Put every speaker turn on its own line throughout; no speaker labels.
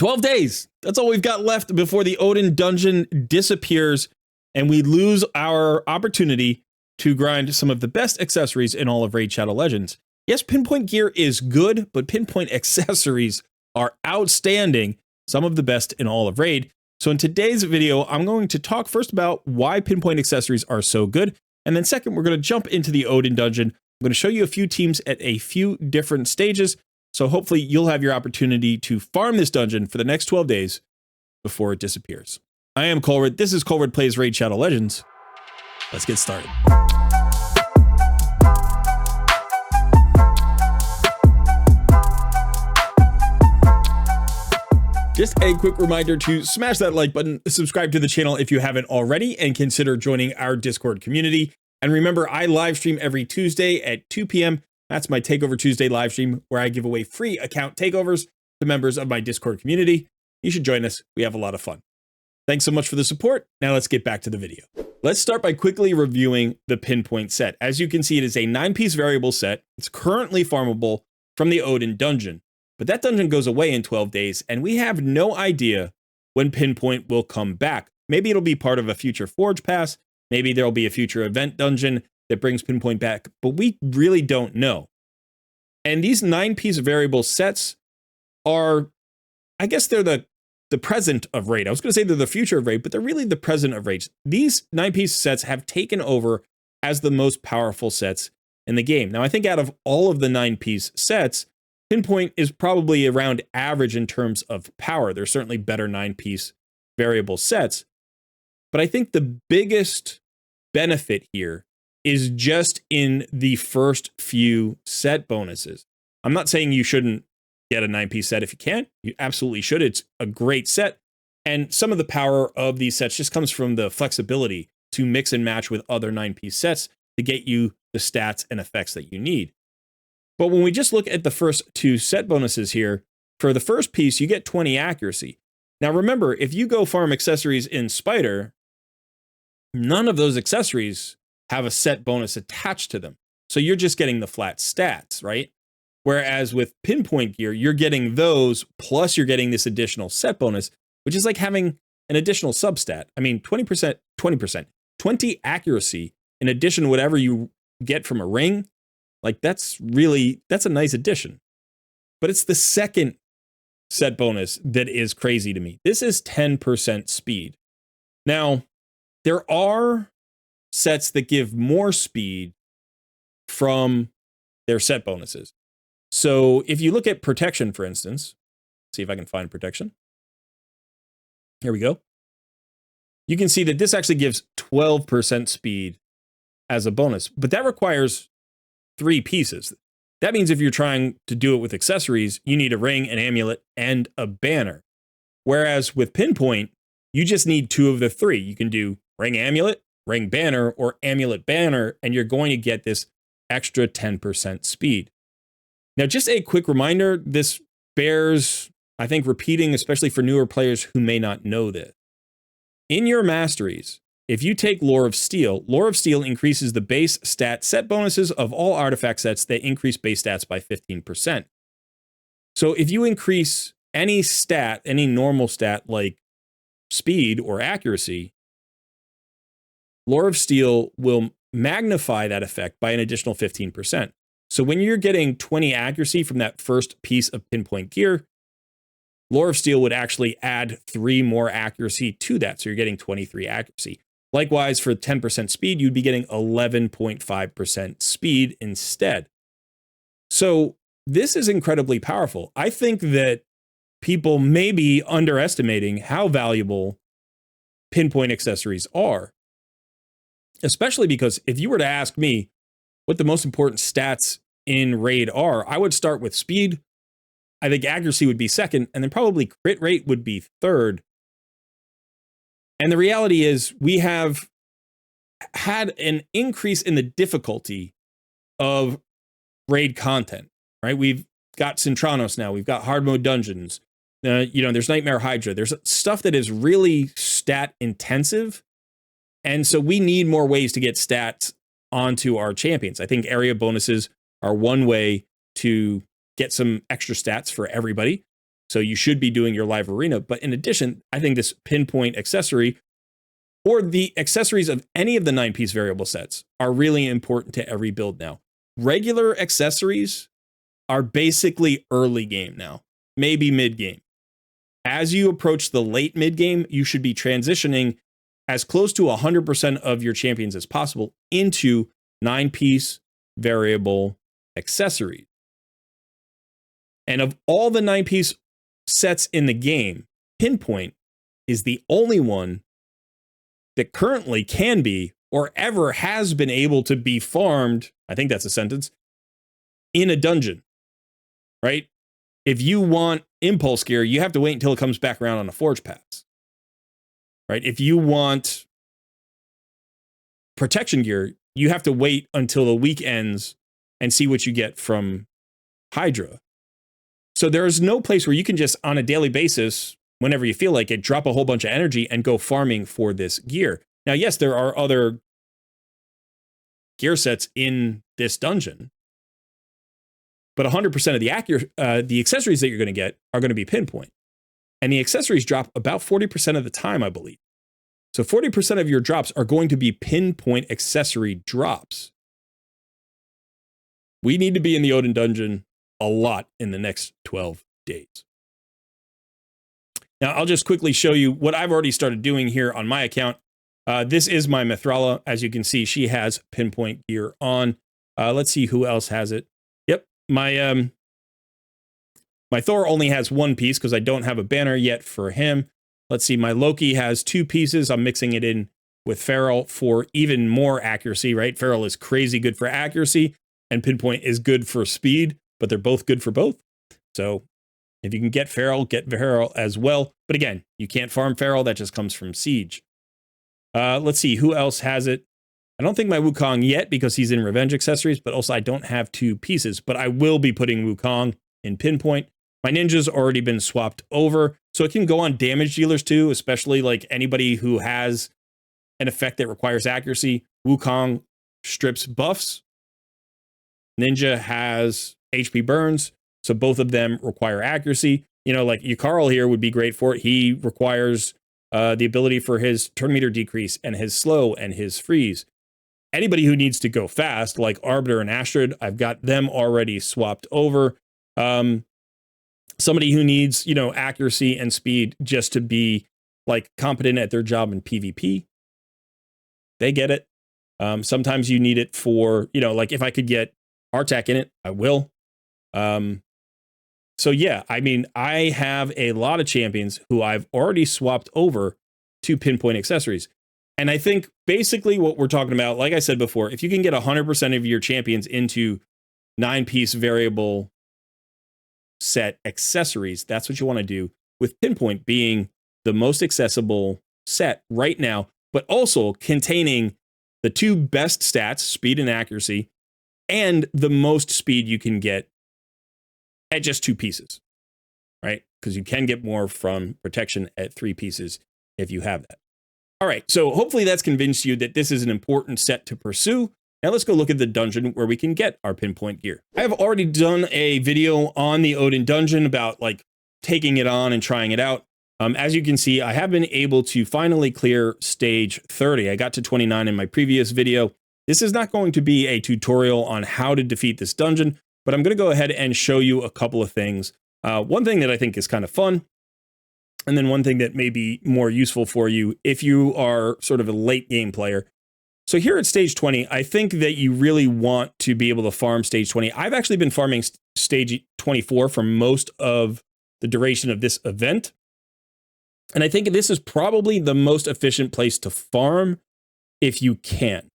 12 days. That's all we've got left before the Odin Dungeon disappears and we lose our opportunity to grind some of the best accessories in all of Raid Shadow Legends. Yes, Pinpoint gear is good, but Pinpoint accessories are outstanding, some of the best in all of Raid. So in today's video, I'm going to talk first about why Pinpoint accessories are so good, and then second, we're going to jump into the Odin Dungeon. I'm going to show you a few teams at a few different stages, so hopefully you'll have your opportunity to farm this dungeon for the next 12 days before it disappears. I am Colred. This is Colred Plays Raid Shadow Legends. Let's get started. Just a quick reminder to smash that like button, subscribe to the channel if you haven't already, and consider joining our Discord community. And remember, I live stream every Tuesday at 2 p.m. That's my Takeover Tuesday live stream, where I give away free account takeovers to members of my Discord community. You should join us. We have a lot of fun. Thanks so much for the support. Now let's get back to the video. Let's start by quickly reviewing the Pinpoint set. As you can see, it is a 9-piece variable set. It's currently farmable from the Odin Dungeon. But that dungeon goes away in 12 days, and we have no idea when Pinpoint will come back. Maybe it'll be part of a future Forge Pass. Maybe there'll be a future event dungeon that brings Pinpoint back, but we really don't know. And these 9-piece variable sets are, I guess they're the present of Raid. I was going to say they're the future of Raid, but they're really the present of Raid. These 9-piece sets have taken over as the most powerful sets in the game. Now, I think out of all of the 9-piece sets, Pinpoint is probably around average in terms of power. There's certainly better 9-piece variable sets. But I think the biggest benefit here is just in the first few set bonuses. I'm not saying you shouldn't get a 9-piece set if you can. You absolutely should. It's a great set. And some of the power of these sets just comes from the flexibility to mix and match with other 9-piece sets to get you the stats and effects that you need. But when we just look at the first two set bonuses here, for the first piece, you get 20 accuracy. Now remember, if you go farm accessories in Spider, none of those accessories have a set bonus attached to them. So you're just getting the flat stats, right? Whereas with Pinpoint gear, you're getting those, plus you're getting this additional set bonus, which is like having an additional substat. I mean, 20 accuracy in addition to whatever you get from a ring. Like that's a nice addition. But it's the second set bonus that is crazy to me. This is 10% speed. Now, there are sets that give more speed from their set bonuses. So if you look at protection, for instance, see if I can find protection. Here we go. You can see that this actually gives 12% speed as a bonus, but that requires 3 pieces. That means if you're trying to do it with accessories, you need a ring, an amulet, and a banner. Whereas with Pinpoint, you just need 2 of the 3. You can do ring amulet, ring banner, or amulet banner, and you're going to get this extra 10% speed. Now, just a quick reminder, this bears, I think, repeating, especially for newer players who may not know this. In your masteries, if you take Lore of Steel increases the base stat set bonuses of all artifact sets that increase base stats by 15%. So if you increase any stat, any normal stat like speed or accuracy, Lore of Steel will magnify that effect by an additional 15%. So when you're getting 20 accuracy from that first piece of Pinpoint gear, Lore of Steel would actually add 3 more accuracy to that. So you're getting 23 accuracy. Likewise, for 10% speed, you'd be getting 11.5% speed instead. So this is incredibly powerful. I think that people may be underestimating how valuable Pinpoint accessories are. Especially because if you were to ask me what the most important stats in Raid are, I would start with speed. I think accuracy would be second, and then probably crit rate would be third. And the reality is we have had an increase in the difficulty of Raid content, right? We've got Cintranos now. We've got hard mode dungeons. There's Nightmare Hydra. There's stuff that is really stat intensive. And so we need more ways to get stats onto our champions. I think area bonuses are one way to get some extra stats for everybody. So you should be doing your live arena. But in addition, I think this pinpoint accessory or the accessories of any of the 9-piece variable sets are really important to every build now. Regular accessories are basically early game now, maybe mid game. As you approach the late mid game, you should be transitioning as close to 100% of your champions as possible into 9-piece variable accessories. And of all the 9-piece sets in the game, Pinpoint is the only one that currently can be or ever has been able to be farmed, I think that's a sentence, in a dungeon, right? If you want Impulse Gear, you have to wait until it comes back around on a Forge Pass, right? If you want Protection Gear, you have to wait until the week ends and see what you get from Hydra. So there is no place where you can just, on a daily basis, whenever you feel like it, drop a whole bunch of energy and go farming for this gear. Now, yes, there are other gear sets in this dungeon, but 100% of the accessories that you're going to get are going to be Pinpoint. And the accessories drop about 40% of the time, I believe. So 40% of your drops are going to be Pinpoint accessory drops. We need to be in the Odin Dungeon a lot in the next 12 days. Now, I'll just quickly show you what I've already started doing here on my account. This is my Mithrala. As you can see, she has Pinpoint gear on. Let's see who else has it. Yep, my Thor only has 1 piece because I don't have a banner yet for him. Let's see, my Loki has 2 pieces. I'm mixing it in with Feral for even more accuracy, right? Feral is crazy good for accuracy, and Pinpoint is good for speed, but they're both good for both. So if you can get Feral as well. But again, you can't farm Feral. That just comes from Siege. Let's see, who else has it? I don't think my Wukong yet because he's in Revenge accessories, but also I don't have 2 pieces. But I will be putting Wukong in Pinpoint. My Ninja's already been swapped over, so it can go on damage dealers too, especially like anybody who has an effect that requires accuracy. Wukong strips buffs. Ninja has HP burns, so both of them require accuracy. You know, like Ykarl here would be great for it. He requires the ability for his turn meter decrease and his slow and his freeze. Anybody who needs to go fast, like Arbiter and Astrid, I've got them already swapped over. Somebody who needs, you know, accuracy and speed just to be like competent at their job in PvP, they get it. Sometimes you need it for, you know, like if I could get Artak in it, I will. So yeah, I mean, I have a lot of champions who I've already swapped over to Pinpoint accessories. And I think basically what we're talking about, like I said before, if you can get 100% of your champions into 9-piece variable set accessories, that's what you want to do, with Pinpoint being the most accessible set right now, but also containing the 2 best stats, speed and accuracy, and the most speed you can get at just 2 pieces, right? Because you can get more from protection at 3 pieces if you have that. All right, so hopefully that's convinced you that this is an important set to pursue. Now let's go look at the dungeon where we can get our Pinpoint gear. I have already done a video on the Odin Dungeon about like taking it on and trying it out. As you can see, I have been able to finally clear stage 30. I got to 29 in my previous video. This is not going to be a tutorial on how to defeat this dungeon, but I'm going to go ahead and show you a couple of things. One thing that I think is kind of fun, and then one thing that may be more useful for you if you are sort of a late game player. So here at stage 20, I think that you really want to be able to farm stage 20. I've actually been farming stage 24 for most of the duration of this event. And I think this is probably the most efficient place to farm if you can,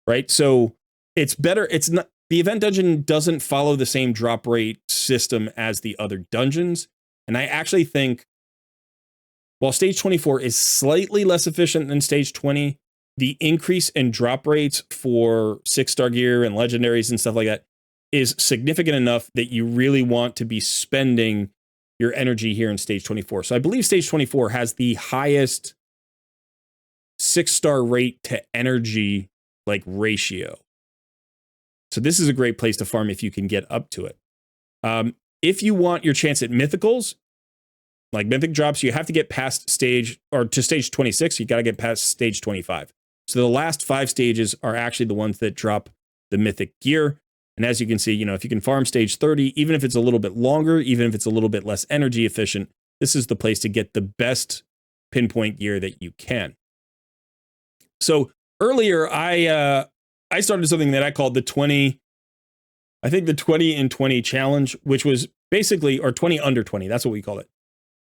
right? So it's better. It's not, the event dungeon doesn't follow the same drop rate system as the other dungeons. And I actually think while stage 24 is slightly less efficient than stage 20, the increase in drop rates for 6-star gear and legendaries and stuff like that is significant enough that you really want to be spending your energy here in stage 24. So I believe stage 24 has the highest 6-star rate to energy like ratio. So this is a great place to farm if you can get up to it. If you want your chance at mythicals, like mythic drops, you have to get past stage or to stage 26. You got to get past stage 25. So the last 5 stages are actually the ones that drop the mythic gear. And as you can see, if you can farm stage 30, even if it's a little bit longer, even if it's a little bit less energy efficient, this is the place to get the best pinpoint gear that you can. So earlier, I started something that I called the 20 in 20 challenge, which was basically, or 20 under 20. That's what we call it.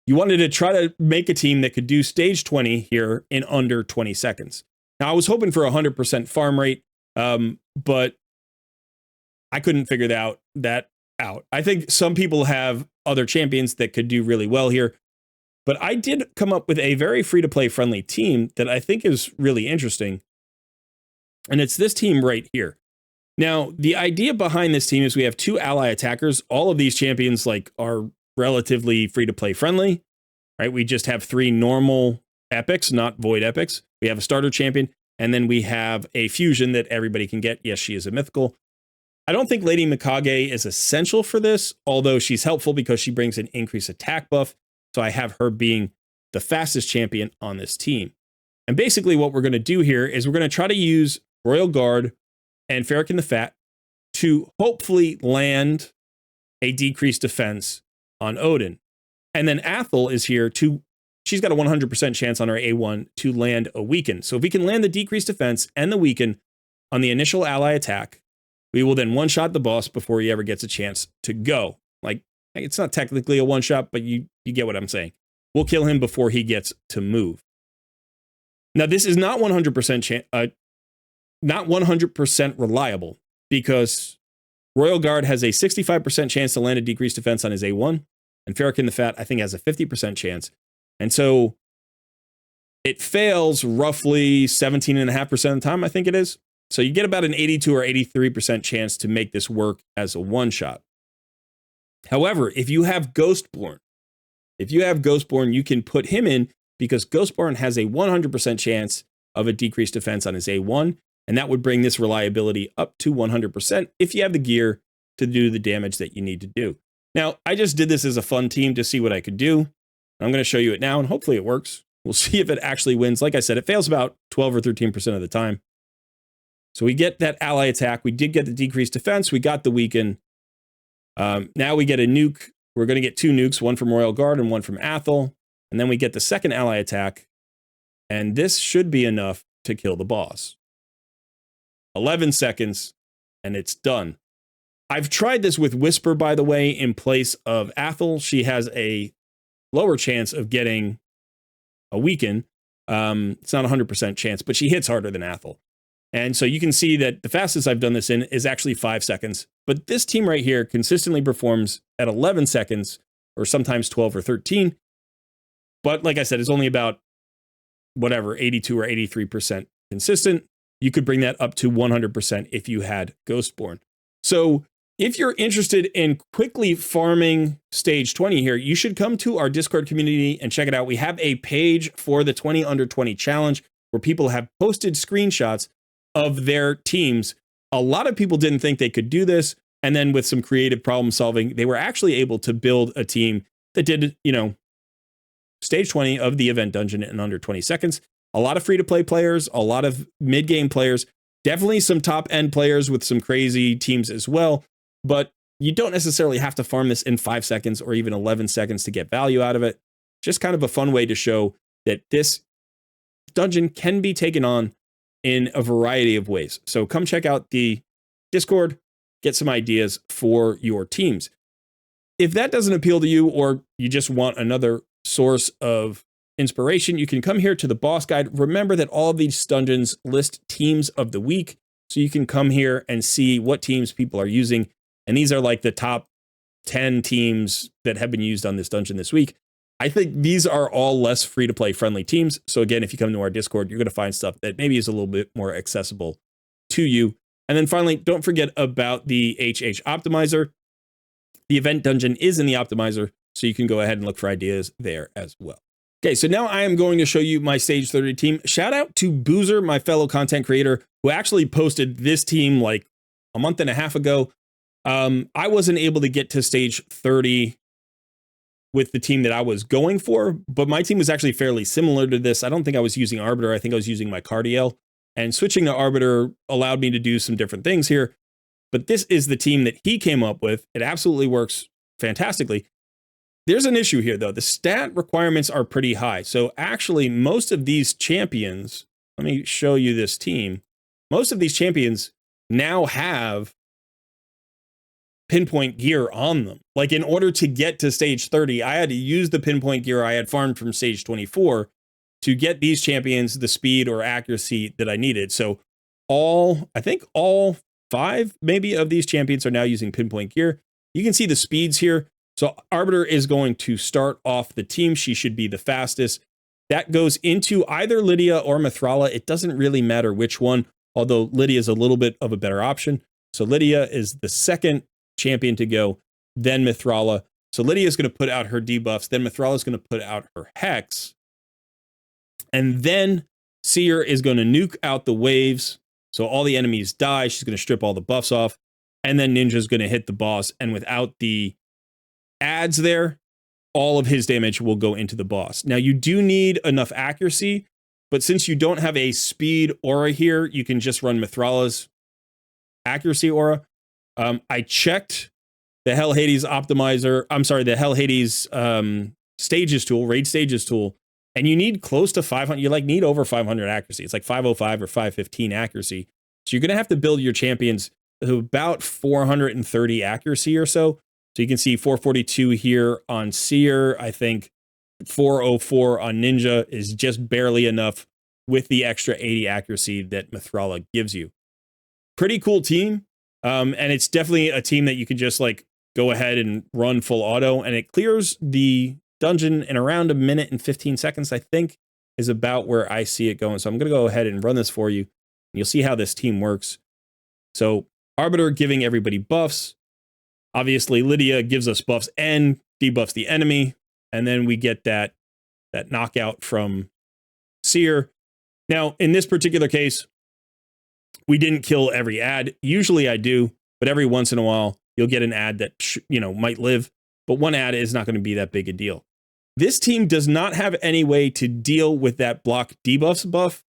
You wanted to try to make a team that could do stage 20 here in under 20 seconds. Now, I was hoping for 100% farm rate, but I couldn't figure that out. I think some people have other champions that could do really well here, but I did come up with a very free-to-play friendly team that I think is really interesting, and it's this team right here. Now, the idea behind this team is we have 2 ally attackers. All of these champions are relatively free-to-play friendly, right? We just have 3 normal epics, not void epics. We have a starter champion, and then we have a fusion that everybody can get. Yes, she is a mythical. I don't think Lady Mikage is essential for this, although she's helpful because she brings an increased attack buff. So I have her being the fastest champion on this team. And basically what we're going to do here is we're going to try to use Royal Guard and Farrakhan the Fat to hopefully land a decreased defense on Odin. And then Athel is here she's got a 100% chance on her A1 to land a weaken. So if we can land the decreased defense and the weaken on the initial ally attack, we will then one-shot the boss before he ever gets a chance to go. It's not technically a one-shot, but you get what I'm saying. We'll kill him before he gets to move. Now, this is not 100% reliable because Royal Guard has a 65% chance to land a decreased defense on his A1, and Farrakhan the Fat, I think, has a 50% chance. And so it fails roughly 17.5% of the time, I think it is. So you get about an 82 or 83% chance to make this work as a one-shot. However, if you have Ghostborn, you can put him in because Ghostborn has a 100% chance of a decreased defense on his A1, and that would bring this reliability up to 100% if you have the gear to do the damage that you need to do. Now, I just did this as a fun team to see what I could do. I'm going to show you it now, and hopefully it works. We'll see if it actually wins. Like I said, it fails about 12 or 13% of the time. So we get that ally attack. We did get the decreased defense. We got the weaken. Now we get a nuke. We're going to get 2 nukes, one from Royal Guard and one from Athel. And then we get the second ally attack. And this should be enough to kill the boss. 11 seconds, and it's done. I've tried this with Whisper, by the way, in place of Athel. She has a lower chance of getting a weaken. It's not 100% chance, but she hits harder than Athel. And so you can see that the fastest I've done this in is actually 5 seconds. But this team right here consistently performs at 11 seconds or sometimes 12 or 13. But like I said, it's only about 82 or 83% consistent. You could bring that up to 100% if you had Ghostborn. So if you're interested in quickly farming stage 20 here, you should come to our Discord community and check it out. We have a page for the 20 under 20 challenge where people have posted screenshots of their teams. A lot of people didn't think they could do this. And then with some creative problem solving, they were actually able to build a team that did, stage 20 of the event dungeon in under 20 seconds. A lot of free-to-play players, a lot of mid-game players, definitely some top-end players with some crazy teams as well. But you don't necessarily have to farm this in 5 seconds or even 11 seconds to get value out of it. Just kind of a fun way to show that this dungeon can be taken on in a variety of ways. So come check out the Discord, get some ideas for your teams. If that doesn't appeal to you, or you just want another source of inspiration, you can come here to the boss guide. Remember that all of these dungeons list teams of the week, so you can come here and see what teams people are using. And these are like the top 10 teams that have been used on this dungeon this week. I think these are all less free-to-play friendly teams. So again, if you come to our Discord, you're going to find stuff that maybe is a little bit more accessible to you. And then finally, don't forget about the HH Optimizer. The event dungeon is in the Optimizer, so you can go ahead and look for ideas there as well. Okay, so now I am going to show you my Stage 30 team. Shout out to Boozer, my fellow content creator, who actually posted this team like a month and a half ago. I wasn't able to get to Stage 30 with the team that I was going for, but my team was actually fairly similar to this. I don't think I was using Arbiter. I think I was using my Cardiel, and switching to Arbiter allowed me to do some different things here. But this is the team that he came up with. It absolutely works fantastically. There's an issue here, though. The stat requirements are pretty high. So actually, most of these champions, let me show you this team. Most of these champions now have Pinpoint gear on them. Like, in order to get to stage 30, I had to use the Pinpoint gear I had farmed from stage 24 to get these champions the speed or accuracy that I needed. So I think all 5 maybe of these champions are now using Pinpoint gear. You can see the speeds here. So Arbiter is going to start off the team. She should be the fastest. That goes into either Lydia or Mithrala. It doesn't really matter which one, although Lydia is a little bit of a better option. So Lydia is the second champion to go, then Mithrala. So Lydia is going to put out her debuffs, then Mithrala is going to put out her Hex, and then Seer is going to nuke out the waves, so all the enemies die. She's going to strip all the buffs off, and then Ninja is going to hit the boss, and without the adds there, all of his damage will go into the boss. Now, you do need enough accuracy, but since you don't have a speed aura here, you can just run Mithrala's accuracy aura. I checked the Hell Hades optimizer. I'm sorry, the Hell Hades stages tool, raid stages tool, and you need close to 500. You need over 500 accuracy. It's like 505 or 515 accuracy. So you're going to have to build your champions to about 430 accuracy or so. So you can see 442 here on Seer. I think 404 on Ninja is just barely enough with the extra 80 accuracy that Mithrala gives you. Pretty cool team. And it's definitely a team that you can just go ahead and run full auto, and it clears the dungeon in around 1 minute and 15 seconds, I think, is about where I see it going. So I'm going to go ahead and run this for you, and you'll see how this team works. So Arbiter giving everybody buffs. Obviously, Lydia gives us buffs and debuffs the enemy, and then we get that knockout from Seer. Now, in this particular case, we didn't kill every ad. Usually I do, but every once in a while, you'll get an ad that might live, but one ad is not going to be that big a deal. This team does not have any way to deal with that block debuffs buff,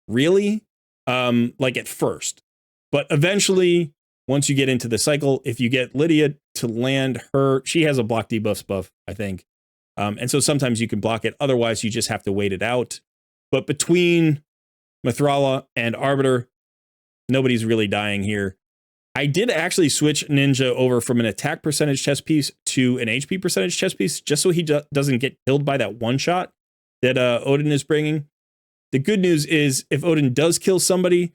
really, at first. But eventually, once you get into the cycle, if you get Lydia to land she has a block debuffs buff, I think. And so sometimes you can block it. Otherwise, you just have to wait it out. But between Mithrala and Arbiter, nobody's really dying here. I did actually switch Ninja over from an attack percentage chest piece to an HP percentage chest piece, just so he doesn't get killed by that one shot that Odin is bringing. The good news is, if Odin does kill somebody,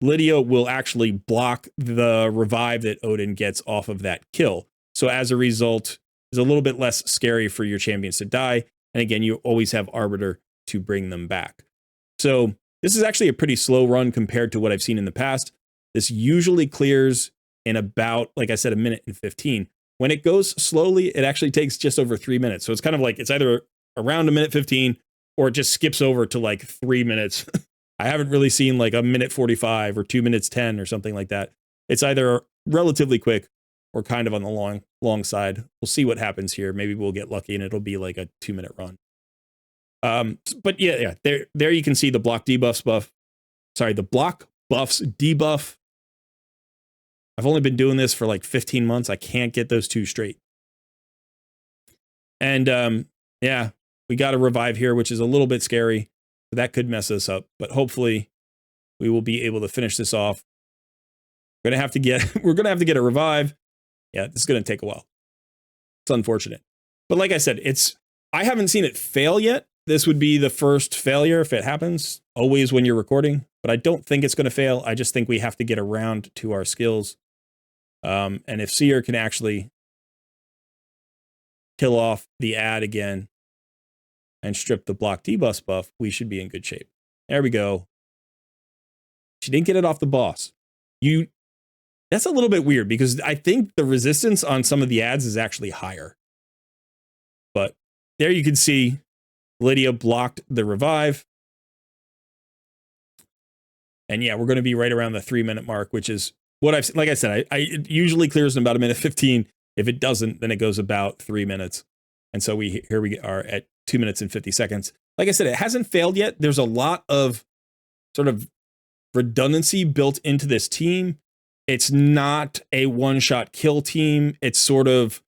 Lydia will actually block the revive that Odin gets off of that kill. So as a result, it's a little bit less scary for your champions to die. And again, you always have Arbiter to bring them back. So this is actually a pretty slow run compared to what I've seen in the past. This usually clears in about, like I said, 1 minute and 15. When it goes slowly, it actually takes just over 3 minutes. So it's kind of it's either around 1 minute 15 or it just skips over to 3 minutes. I haven't really seen 1 minute 45 or 2 minutes 10 or something like that. It's either relatively quick or kind of on the long side. We'll see what happens here. Maybe we'll get lucky and it'll be a 2-minute run. But yeah, there you can see the block debuffs buff. Sorry, the block buffs debuff. I've only been doing this for 15 months. I can't get those two straight. And yeah, we got a revive here, which is a little bit scary. So that could mess us up, but hopefully we will be able to finish this off. We're gonna have to get a revive. Yeah, this is gonna take a while. It's unfortunate. But like I said, I haven't seen it fail yet. This would be the first failure if it happens, always when you're recording, but I don't think it's going to fail. I just think we have to get around to our skills. And if Seer can actually kill off the ad again and strip the block debuffs buff, we should be in good shape. There we go. She didn't get it off the boss. That's a little bit weird because I think the resistance on some of the ads is actually higher. But there you can see Lydia blocked the revive. And yeah, we're going to be right around the 3-minute mark, which is what like I said, it usually clears in about 1 minute 15. If it doesn't, then it goes about 3 minutes. And so here we are at 2 minutes and 50 seconds. Like I said, it hasn't failed yet. There's a lot of sort of redundancy built into this team. It's not a one-shot kill team. It's sort of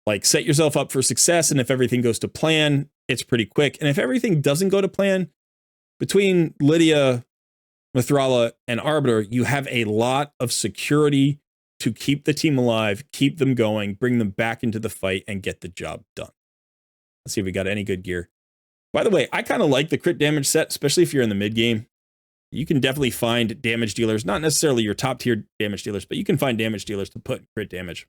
like set yourself up for success, and if everything goes to plan, it's pretty quick. And if everything doesn't go to plan, between Lydia, Mithrala, and Arbiter, you have a lot of security to keep the team alive, keep them going, bring them back into the fight, and get the job done. Let's see if we got any good gear. By the way, I kind of like the crit damage set, especially if you're in the mid game. You can definitely find damage dealers, not necessarily your top tier damage dealers, but you can find damage dealers to put crit damage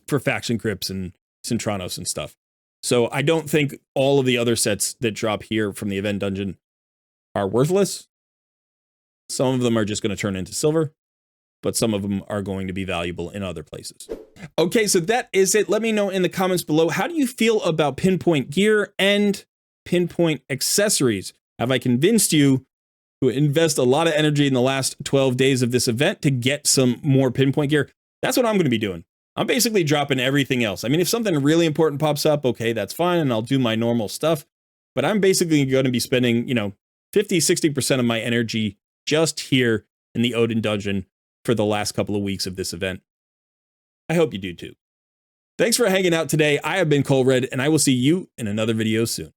for faction crypts and Centranos and stuff. So I don't think all of the other sets that drop here from the event dungeon are worthless. Some of them are just going to turn into silver, but some of them are going to be valuable in other places. Okay, so that is it. Let me know in the comments below, how do you feel about Pinpoint gear and Pinpoint accessories? Have I convinced you to invest a lot of energy in the last 12 days of this event to get some more Pinpoint gear? That's what I'm going to be doing. I'm basically dropping everything else. I mean, if something really important pops up, okay, that's fine, and I'll do my normal stuff. But I'm basically going to be spending, 50-60% of my energy just here in the Odin Dungeon for the last couple of weeks of this event. I hope you do too. Thanks for hanging out today. I have been Cole Red, and I will see you in another video soon.